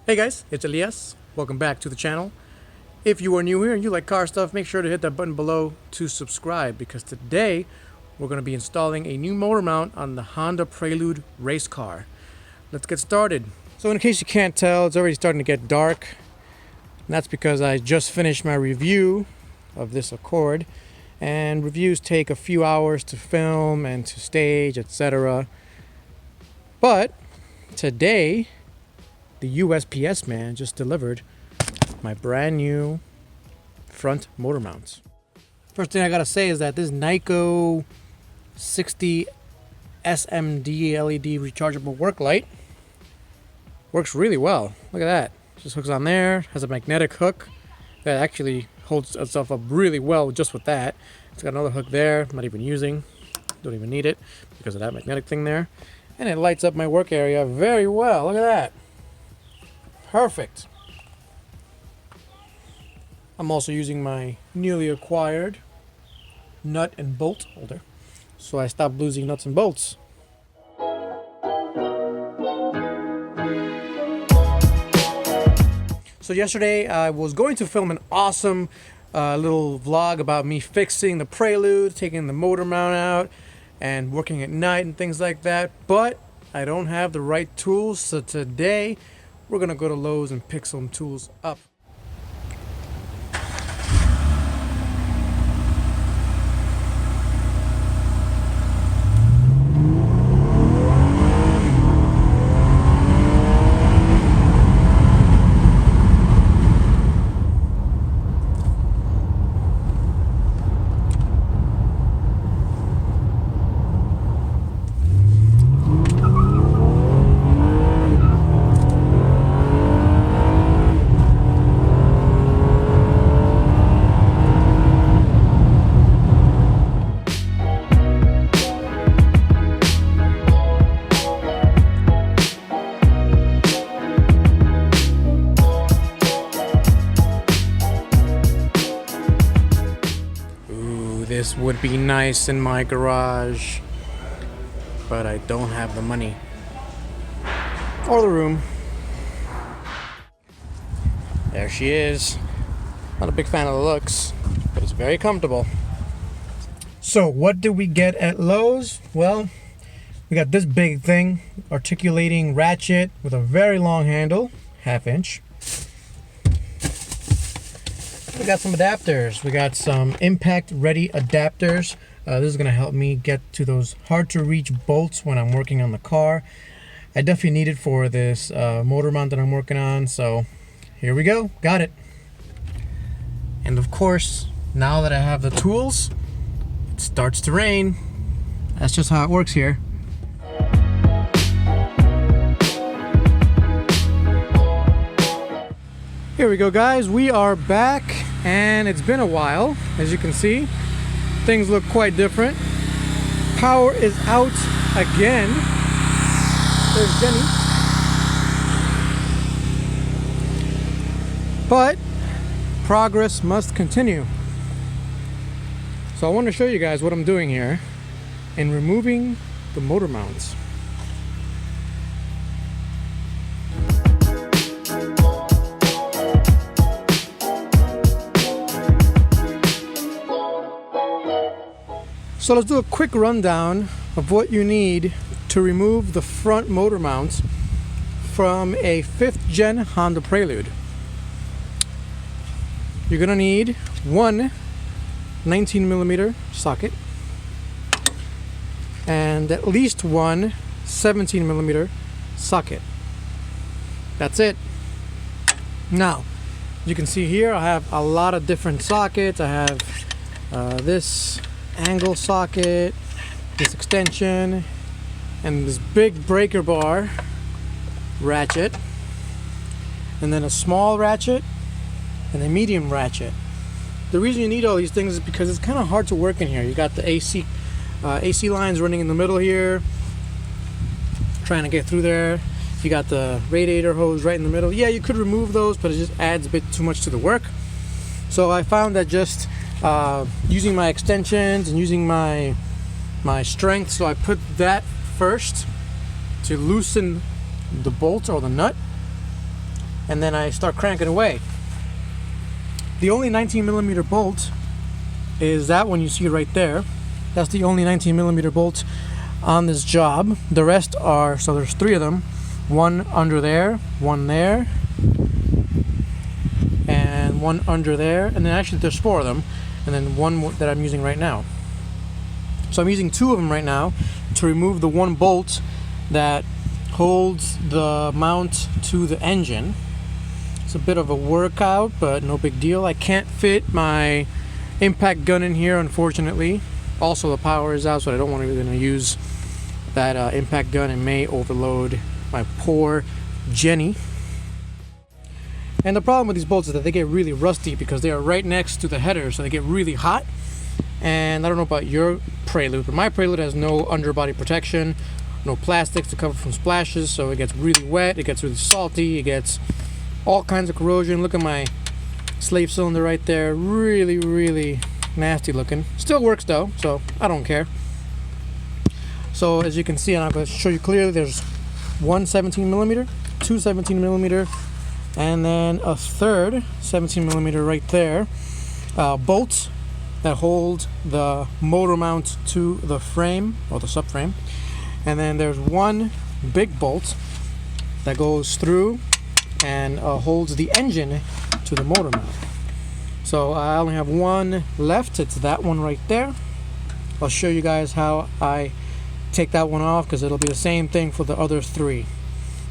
Hey guys, it's Elias. Welcome back to the channel. If you are new here and you like car stuff, make sure to hit that button below to subscribe, because today we're going to be installing a new motor mount on the Honda Prelude race car. Let's get started. So in case you can't tell, it's already starting to get dark. And that's because I just finished my review of this Accord, and reviews take a few hours to film and to stage, etc. But today the USPS man just delivered my brand new front motor mounts. First thing I gotta say is that this Nyko 60 SMD LED rechargeable work light works really well. Look at that. Just hooks on there, has a magnetic hook that actually holds itself up really well just with that. It's got another hook there, I'm not even using, don't even need it because of that magnetic thing there. And it lights up my work area very well. Look at that. Perfect. I'm also using my newly acquired nut and bolt holder, so I stopped losing nuts and bolts. So yesterday I was going to film an awesome little vlog about me fixing the Prelude, taking the motor mount out and working at night and things like that, but I don't have the right tools, so today we're gonna go to Lowe's and pick some tools up. This would be nice in my garage, but I don't have the money or the room. There she is. Not a big fan of the looks, but it's very comfortable. So what did we get at Lowe's? Well, we got this big thing, articulating ratchet with a very long handle, 1/2 inch. We got some adapters. We got some impact ready adapters. This is going to help me get to those hard to reach bolts when I'm working on the car. I definitely need it for this motor mount that I'm working on, so here we go. Got it. And of course, now that I have the tools, it starts to rain. That's just how it works here. Here we go, guys. We are back, and it's been a while. As you can see, things look quite different. Power is out again. There's Jenny. But progress must continue. So I want to show you guys what I'm doing here in removing the motor mounts. So let's do a quick rundown of what you need to remove the front motor mounts from a 5th gen Honda Prelude. You're gonna need one 19mm socket and at least one 17mm socket. That's it. Now, you can see here I have a lot of different sockets. I have this angle socket, this extension, and this big breaker bar ratchet, and then a small ratchet and the medium ratchet. The reason you need all these things is because it's kind of hard to work in here. You got the AC lines running in the middle here, trying to get through there. You got the radiator hose right in the middle. Yeah, you could remove those, but it just adds a bit too much to the work. So I found that just using my extensions and using my strength, so I put that first to loosen the bolt or the nut, and then I start cranking away. The only 19mm bolt is that one you see right there. That's the only 19mm bolt on this job. The rest are, so there's 3 of them, one under there, one there, and one under there, and then actually there's 4 of them, and then one that I'm using right now. So I'm using 2 of them right now to remove the one bolt that holds the mount to the engine. It's a bit of a workout, but no big deal. I can't fit my impact gun in here, unfortunately. Also, the power is out, so I don't want to use that impact gun. It may overload my poor Jenny. And the problem with these bolts is that they get really rusty because they are right next to the header, so they get really hot. And I don't know about your Prelude, but my Prelude has no underbody protection, no plastics to cover from splashes, so it gets really wet, it gets really salty, it gets all kinds of corrosion. Look at my slave cylinder right there, really, really nasty looking. Still works though, so I don't care. So as you can see, and I'm going to show you clearly, there's one 17mm, 2 17mm, and then a third 17mm right there, bolts that hold the motor mount to the frame or the subframe, and then there's one big bolt that goes through and holds the engine to the motor mount. So I only have one left. It's that one right there. I'll show you guys how I take that one off, because it'll be the same thing for the other 3.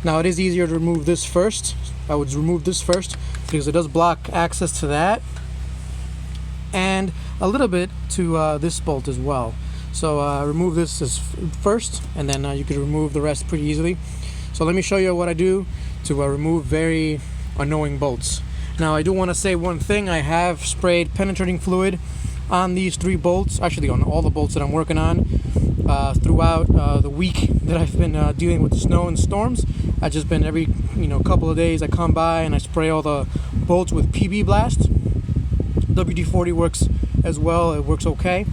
Now it is easier to remove this first. I would remove this first because it does block access to that, and a little bit to this bolt as well. So remove this as first, and then you can remove the rest pretty easily. So let me show you what I do to remove very annoying bolts. Now I do want to say one thing. I have sprayed penetrating fluid on these 3 bolts, actually on all the bolts that I'm working on throughout the week that I've been dealing with the snow and storms. I've just been every couple of days I come by and I spray all the bolts with PB Blast. WD-40 works as well. It works okay.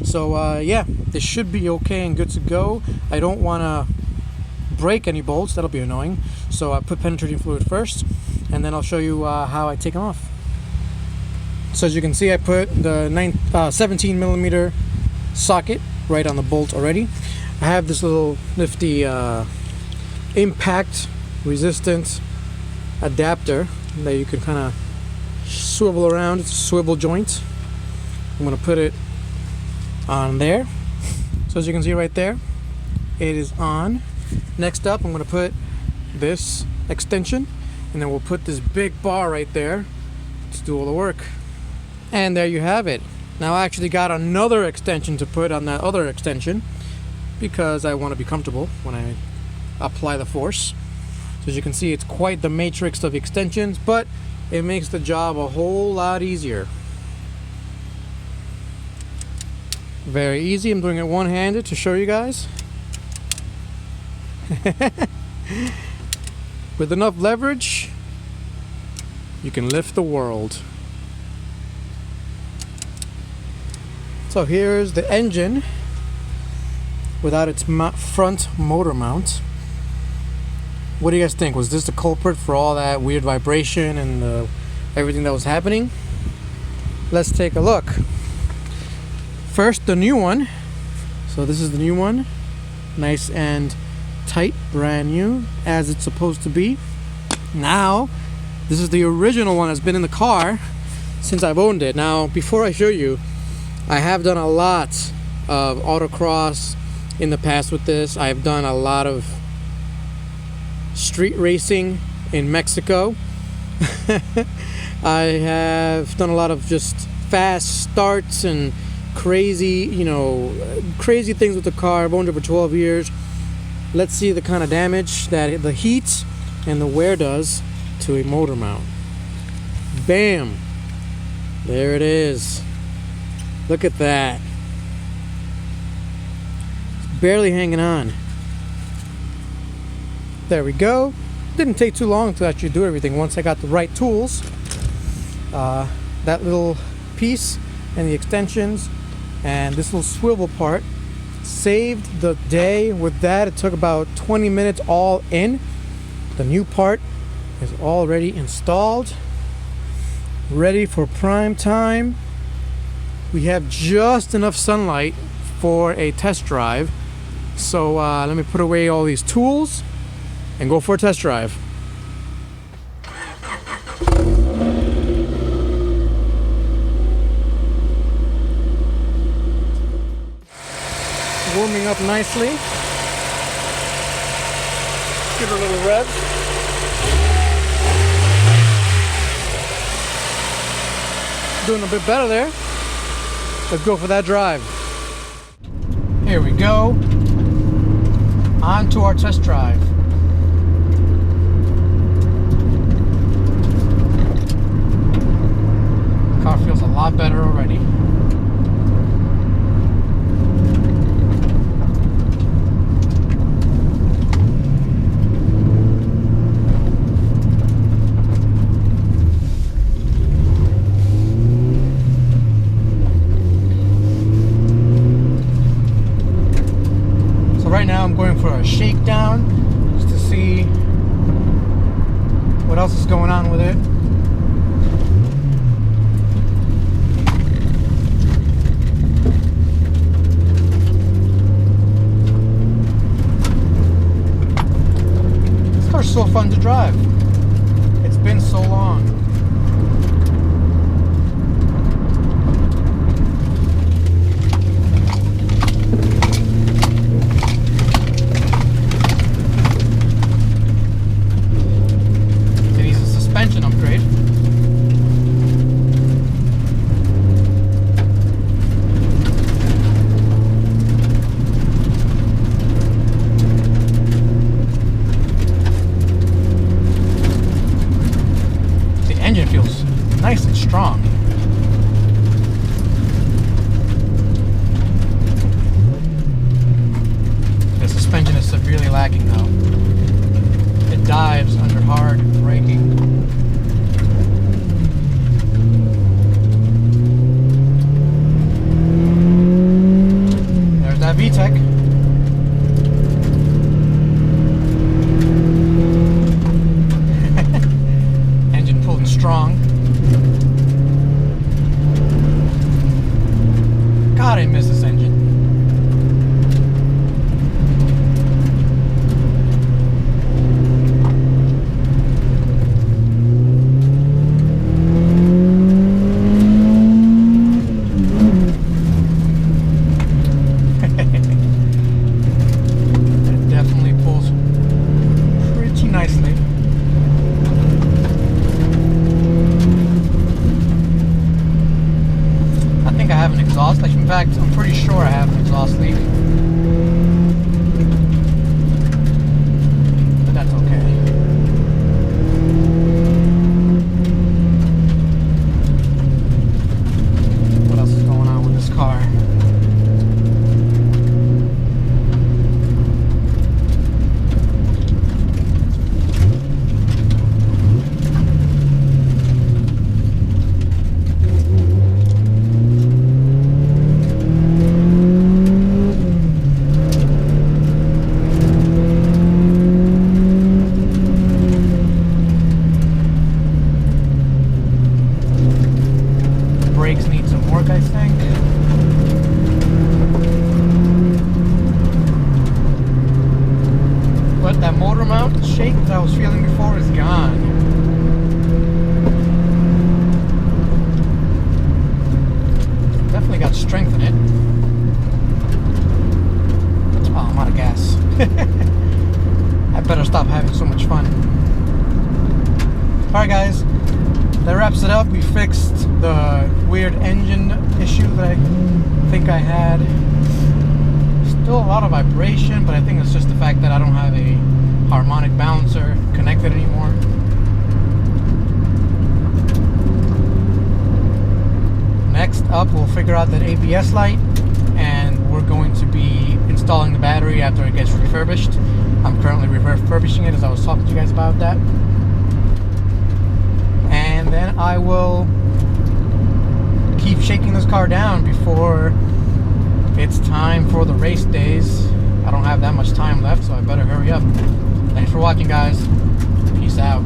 So yeah, this should be okay and good to go. I don't want to break any bolts. That'll be annoying. So I put penetrating fluid first, and then I'll show you how I take them off. So as you can see, I put the 17mm socket right on the bolt already. I have this little nifty impact resistant adapter that you can kind of swivel around. It's a swivel joint. I'm going to put it on there. So as you can see right there, it is on. Next up, I'm going to put this extension, and then we'll put this big bar right there to do all the work. And there you have it. Now I actually got another extension to put on that other extension because I want to be comfortable when I apply the force. So as you can see, it's quite the matrix of extensions, but it makes the job a whole lot easier. Very easy. I'm doing it one-handed to show you guys. With enough leverage, you can lift the world. So here's the engine without its front motor mount. What do you guys think? Was this the culprit for all that weird vibration and everything that was happening? Let's take a look. First, the new one. So this is the new one. Nice and tight, brand new, as it's supposed to be. Now, this is the original one that's been in the car since I've owned it. Now, before I show you, I have done a lot of autocross in the past with this. I've done a lot of street racing in Mexico. I have done a lot of just fast starts and crazy, crazy things with the car. I've owned it for 12 years. Let's see the kind of damage that the heat and the wear does to a motor mount. Bam! There it is. Look at that. It's barely hanging on. There we go. Didn't take too long to actually do everything once I got the right tools. That little piece and the extensions and this little swivel part saved the day. With that, it took about 20 minutes all in. The new part is already installed, ready for prime time. We have just enough sunlight for a test drive, so let me put away all these tools and go for a test drive. Warming up nicely. Give her a little rev. Doing a bit better there. Let's go for that drive. Here we go. On to our test drive. Car feels a lot better already. Right now I'm going for a shakedown just to see what else is going on with it. This car's so fun to drive. It's been so long. Upgrade. The engine feels nice and strong. The suspension is severely lacking though. It dives under hard braking. That VTEC. Engine pulling strong. God, I miss this engine. Nicely. I think I have an exhaust leak. In fact, I'm pretty sure I have an exhaust leak. But that's okay. What else is going on with this car? Brakes need some work, I think. But that motor mount shake that I was feeling before is gone. Definitely got strength in it. Oh, I'm out of gas. I better stop having so much fun. Alright guys, that wraps it up. We fixed the weird engine issue that I think I had. Still a lot of vibration, but I think it's just the fact that I don't have a harmonic balancer connected anymore. up, we'll figure out that ABS light, and we're going to be installing the battery after it gets refurbished. I'm currently refurbishing it, as I was talking to you guys about that. And then I will keep shaking this car down before it's time for the race days. I don't have that much time left, so I better hurry up. Thanks for watching, guys. Peace out.